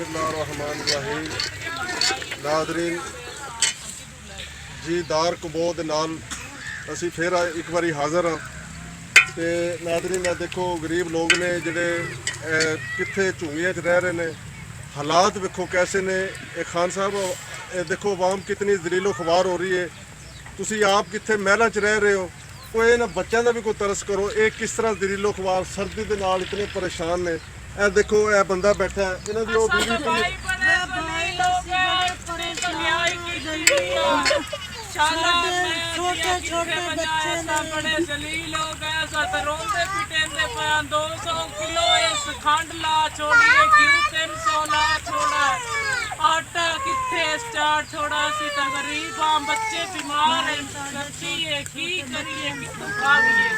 बिस्मिल्लाहिर्रहमानिर्रहीम। नादरीन जी दार कबो दे नाल असी फिर एक बारी हाज़र हाँ। तो नादरीन देखो गरीब लोग ने जिहड़े कित्थे झुंगियां च रह रहे ने, हालात वेखो कैसे ने। खान साहब देखो आवाम कितनी जलीलो ख्वार हो रही है। तुसी आप कित्थे महलों च रह रहे हो, कोई इन्हां बच्चों का भी कोई तरस करो। ये किस तरह जलीलो ख्वार सर्दी के नाल इतने परेशान ने। ए देखो ए बंदा बैठा है, इन्हां दी ओह बीवी छोटे छोटे बच्चे बड़े जलील हो गए। रोंदे पिटेंदे पे 200 किलो इस खंड ला छोड़िए, क्यों 300 ला छोड़ा, आटा किथे स्टार्ट छोड़ा। सी तो गरीब हाँ, बच्चे बीमार हैं, है की करिए, कितों खाइए।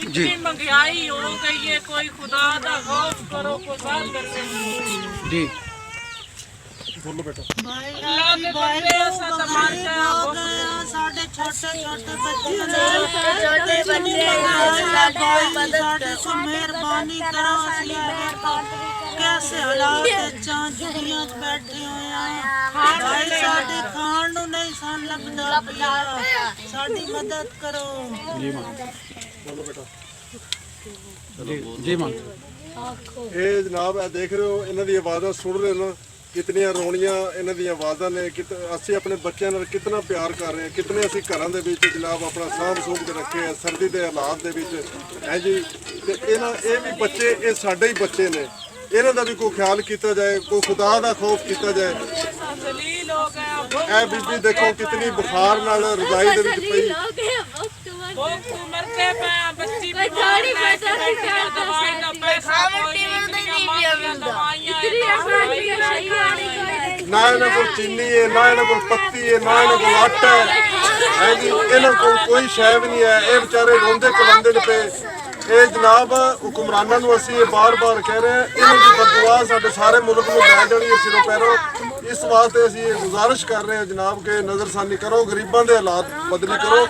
इतनी महंगाई हो गई है, कोई खुदा दा खौफ करो, कोई बात कर जी बोलो बेटा। अल्लाह के बंदे ऐसा तमाशा साढ़े छोटे छोटे बच्चे से मेहरबानी करो। कैसे हालात झुगियां बैठे हुए हैं भाई, साडे खाण नूं नहीं सन लभदा, साडी मदद करो जी मां। बोलो बेटा जी मां। ये जनाब देख रहे हो, इन्हां दी आवाज़ां सुन रहे हो, कितनियां रोनियां इन्हां दी आवाज़ां ने। असीं अपने बच्चों नाल कितना प्यार कर रहे हैं, कितने असीं घरां दे विच जनाब अपना साँभ सूंभ के रखे हैं सर्दी के हालात दे विच है जी। ते इन्हां ये भी बच्चे ये साडे ही बच्चे ने, इन्हां दा भी कोई ख्याल किया जाए, कोई खुदा दा खौफ किया जाए। ए बीबी देखो कितनी बुखार नाल रजाई दे विच पई। ना इन्हां कोल चीनी है, ना इन्हां कोल पत्ती है, ना इन्हां कोल आटा है जी। इन्हां कोल कोई शै भी नहीं है। ये बेचारे रोंदे कलंदे पे। ये जनाब हुक्मरानां नूं असीं ये बार बार कह रहे हैं, इन्हां दी बददुआ साडे सारे मुल्क नूं लै जाणी है सिरों पैरों। इस वास्ते असीं ये गुजारिश कर रहे हैं जनाब के नज़रसानी करो, गरीबां दे हालात बदली करो।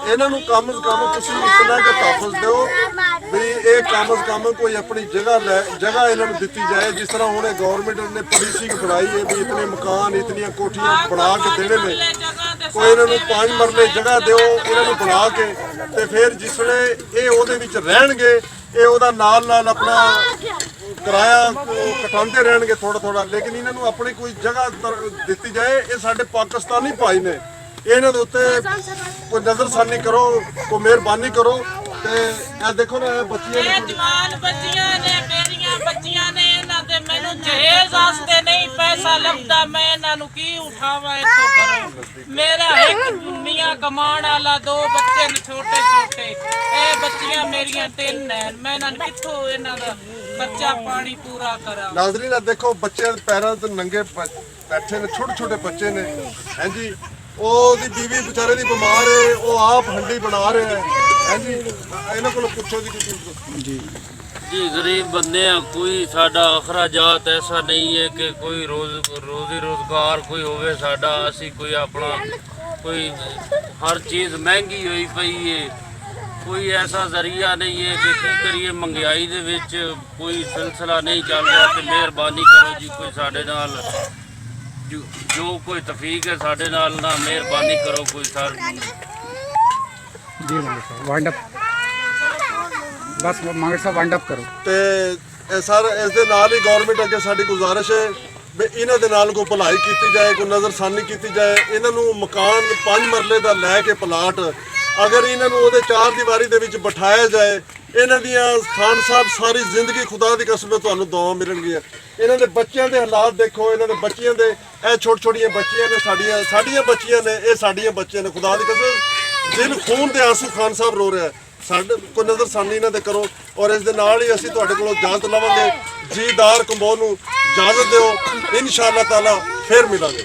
इन्हां नूं कम से कम तुसीं इतना के तहफ़्फ़ुज़ दो भी ये कम से कम कोई अपनी जगह इन्हां नूं दित्ती जाए। जिस तरह हुण गवर्नमेंट ने पॉलिसी बनाई है भी इतने मकान इतनियां कोठियां बना के देने ने, कोई इन्हां नूं 5 मरले जगह दिओ इन्हां नूं बना के, ते फिर जिसले ये ओहदे विच रहणगे ये ओहदा नाल नाल अपना किराया कटांदे रहणगे थोड़ा थोड़ा, लेकिन इन्हां नूं अपनी कोई जगह दित्ती जाए। ये साडे पाकिस्तानी भाई ने, इन्हां दे उत्ते कोई नज़रसानी करो, कोई मेहरबानी करो। ते ए देखो ना बच्चियां जवान बच्चियां ने, मेरियां बच्चियां ने, इन्हां दे मैनूं जहेज वास्ते नहीं पैसा लभदा, मैं इन्हां नूं की उठावां इत्थों करो। मेरा एक दुनिया कमाण वाला 2 बच्चे ने छोटे छोटे, ए बच्चियां मेरियां 3 हैं, मैं इन्हां नूं कित्थों इन्हां दा खर्चा पानी पूरा करा। नाज़रीन देखो बच्चे पैरों ते नंगे बैठे ने, छोटे छोटे बच्चे ने हैं जी। ओहदी बीवी बेचारे दी बीमार है, वो आप हंडी बना रहे हैं जी। इन्हां कोलों पुछो जी जी जी गरीब बंदे हैं, कोई साडा अखराजात ऐसा नहीं है कि कोई रोजी रोजगार कोई होवे साडा। असी कोई अपना कोई हर चीज़ महंगी हुई पई है, कोई ऐसा जरिया नहीं है कि की करिए। महंगाई दे विच कोई सिलसिला नहीं चल रहा। तो मेहरबानी करो जी, कोई साडे नाल जो कोई तफीक है साडे नाल ना मेहरबानी करो कोई सर जी वाइंड अप बस मांगे साहब वाइंड अप करो। ते सर इस दे नाल ही गवर्नमेंट अगे साडी गुजारिश है भी इन्हां दे नाल कोई भलाई कीती जाए, कोई नज़रसानी कीती जाए। इन्हां नूं मकान 5 मरले दा लै के प्लाट अगर इन्हां नूं ओहदे 4 दीवारी दे विच बिठाया जाए, इन्हां दियां खान साहब सारी जिंदगी खुदा दी कसम तुहानूं दुआ मिलणगीਆਂ। इन्हां दे बच्चियां दे हालात देखो, इन्हां दे बच्चियां दे ए छोटी छोटियां बच्चियां ने, साडियां बच्चियां ने, ये साडियां बच्चियां ने। खुदा दी कसम दिल खून दे आंसू खान साहब रो रहा है। साडे कोई नज़रसानी इन्हां दे करो। और इस दे नाल ही असीं तुहाडे कोलों इजाज़त लवांगे। जी दार कंबो नूं इजाज़त दिओ, इंशाअल्लाह ताला फिर मिलांगे।